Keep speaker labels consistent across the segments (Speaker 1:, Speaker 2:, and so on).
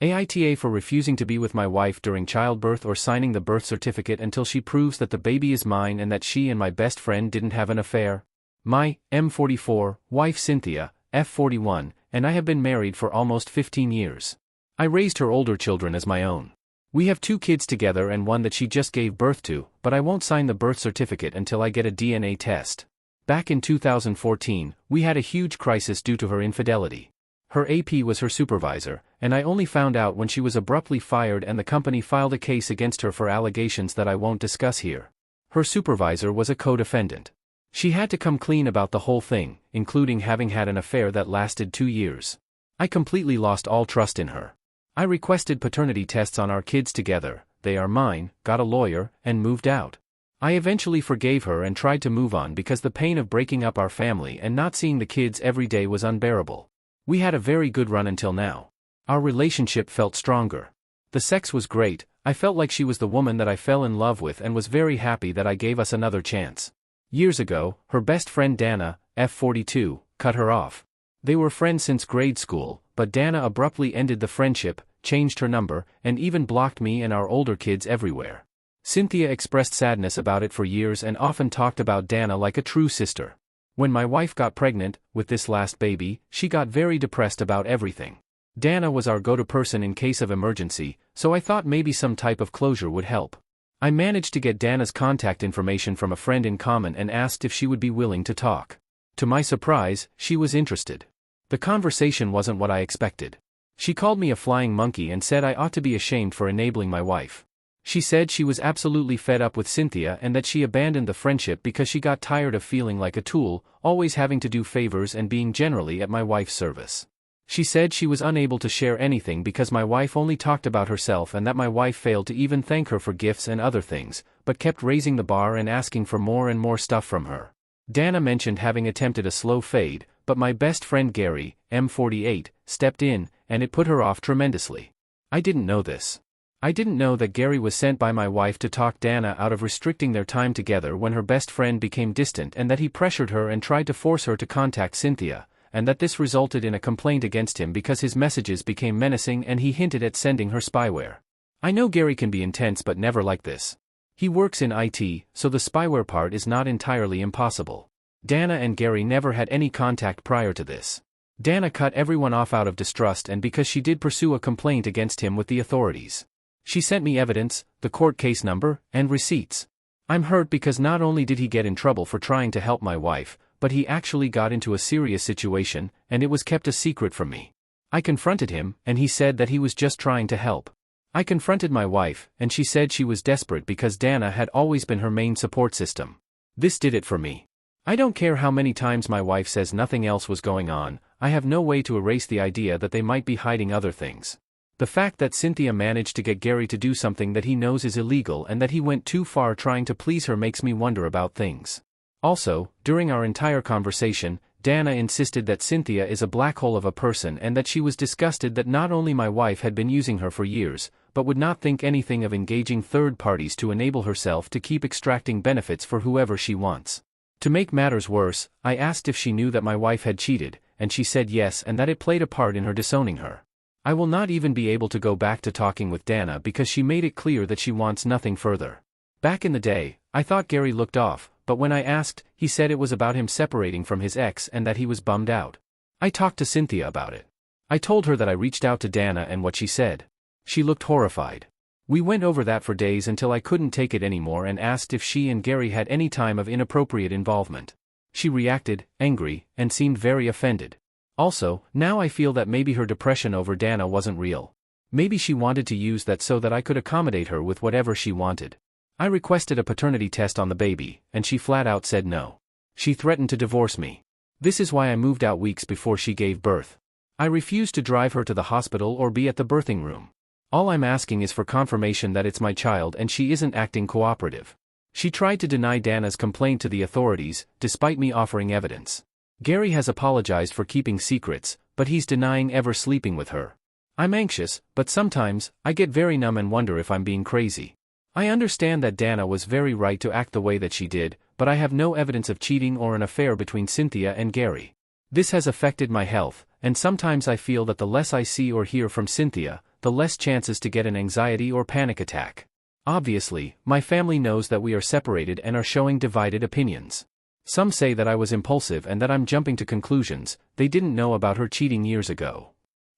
Speaker 1: AITA for refusing to be with my wife during childbirth or signing the birth certificate until she proves that the baby is mine and that she and my best friend didn't have an affair. My M44 wife Cynthia, F41, and I have been married for almost 15 years. I raised her older children as my own. We have 2 kids together and one that she just gave birth to, but I won't sign the birth certificate until I get a DNA test. Back in 2014, we had a huge crisis due to her infidelity. Her AP was her supervisor, and I only found out when she was abruptly fired and the company filed a case against her for allegations that I won't discuss here. Her supervisor was a co-defendant. She had to come clean about the whole thing, including having had an affair that lasted 2 years. I completely lost all trust in her. I requested paternity tests on our kids together, they are mine, got a lawyer, and moved out. I eventually forgave her and tried to move on because the pain of breaking up our family and not seeing the kids every day was unbearable. We had a very good run until now. Our relationship felt stronger. The sex was great, I felt like she was the woman that I fell in love with and was very happy that I gave us another chance. Years ago, her best friend Dana, F42, cut her off. They were friends since grade school, but Dana abruptly ended the friendship, changed her number, and even blocked me and our older kids everywhere. Cynthia expressed sadness about it for years and often talked about Dana like a true sister. When my wife got pregnant, with this last baby, she got very depressed about everything. Dana was our go-to person in case of emergency, so I thought maybe some type of closure would help. I managed to get Dana's contact information from a friend in common and asked if she would be willing to talk. To my surprise, she was interested. The conversation wasn't what I expected. She called me a flying monkey and said I ought to be ashamed for enabling my wife. She said she was absolutely fed up with Cynthia and that she abandoned the friendship because she got tired of feeling like a tool, always having to do favors and being generally at my wife's service. She said she was unable to share anything because my wife only talked about herself and that my wife failed to even thank her for gifts and other things, but kept raising the bar and asking for more and more stuff from her. Dana mentioned having attempted a slow fade, but my best friend Gary, M48, stepped in, and it put her off tremendously. I didn't know this. I didn't know that Gary was sent by my wife to talk Dana out of restricting their time together when her best friend became distant and that he pressured her and tried to force her to contact Cynthia, and that this resulted in a complaint against him because his messages became menacing and he hinted at sending her spyware. I know Gary can be intense but never like this. He works in IT, so the spyware part is not entirely impossible. Dana and Gary never had any contact prior to this. Dana cut everyone off out of distrust and because she did pursue a complaint against him with the authorities. She sent me evidence, the court case number, and receipts. I'm hurt because not only did he get in trouble for trying to help my wife, but he actually got into a serious situation, and it was kept a secret from me. I confronted him, and he said that he was just trying to help. I confronted my wife, and she said she was desperate because Dana had always been her main support system. This did it for me. I don't care how many times my wife says nothing else was going on, I have no way to erase the idea that they might be hiding other things. The fact that Cynthia managed to get Gary to do something that he knows is illegal and that he went too far trying to please her makes me wonder about things. Also, during our entire conversation, Dana insisted that Cynthia is a black hole of a person and that she was disgusted that not only my wife had been using her for years, but would not think anything of engaging third parties to enable herself to keep extracting benefits for whoever she wants. To make matters worse, I asked if she knew that my wife had cheated, and she said yes and that it played a part in her disowning her. I will not even be able to go back to talking with Dana because she made it clear that she wants nothing further. Back in the day, I thought Gary looked off, but when I asked, he said it was about him separating from his ex and that he was bummed out. I talked to Cynthia about it. I told her that I reached out to Dana and what she said. She looked horrified. We went over that for days until I couldn't take it anymore and asked if she and Gary had any time of inappropriate involvement. She reacted, angry, and seemed very offended. Also, now I feel that maybe her depression over Dana wasn't real. Maybe she wanted to use that so that I could accommodate her with whatever she wanted. I requested a paternity test on the baby, and she flat out said no. She threatened to divorce me. This is why I moved out weeks before she gave birth. I refused to drive her to the hospital or be at the birthing room. All I'm asking is for confirmation that it's my child and she isn't acting cooperative. She tried to deny Dana's complaint to the authorities, despite me offering evidence. Gary has apologized for keeping secrets, but he's denying ever sleeping with her. I'm anxious, but sometimes, I get very numb and wonder if I'm being crazy. I understand that Dana was very right to act the way that she did, but I have no evidence of cheating or an affair between Cynthia and Gary. This has affected my health, and sometimes I feel that the less I see or hear from Cynthia, the less chances to get an anxiety or panic attack. Obviously, my family knows that we are separated and are showing divided opinions. Some say that I was impulsive and that I'm jumping to conclusions. They didn't know about her cheating years ago.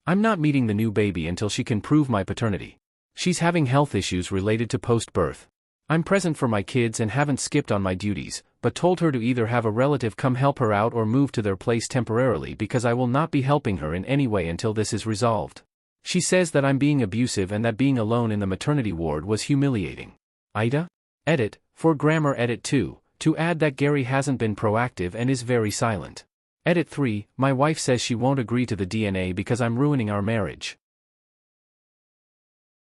Speaker 1: I'm not meeting the new baby until she can prove my paternity. She's having health issues related to post-birth. I'm present for my kids and haven't skipped on my duties, but told her to either have a relative come help her out or move to their place temporarily because I will not be helping her in any way until this is resolved. She says that I'm being abusive and that being alone in the maternity ward was humiliating. AITA? Edit, for grammar edit 2, to add that Gary hasn't been proactive and is very silent. Edit 3, my wife says she won't agree to the DNA because I'm ruining our marriage.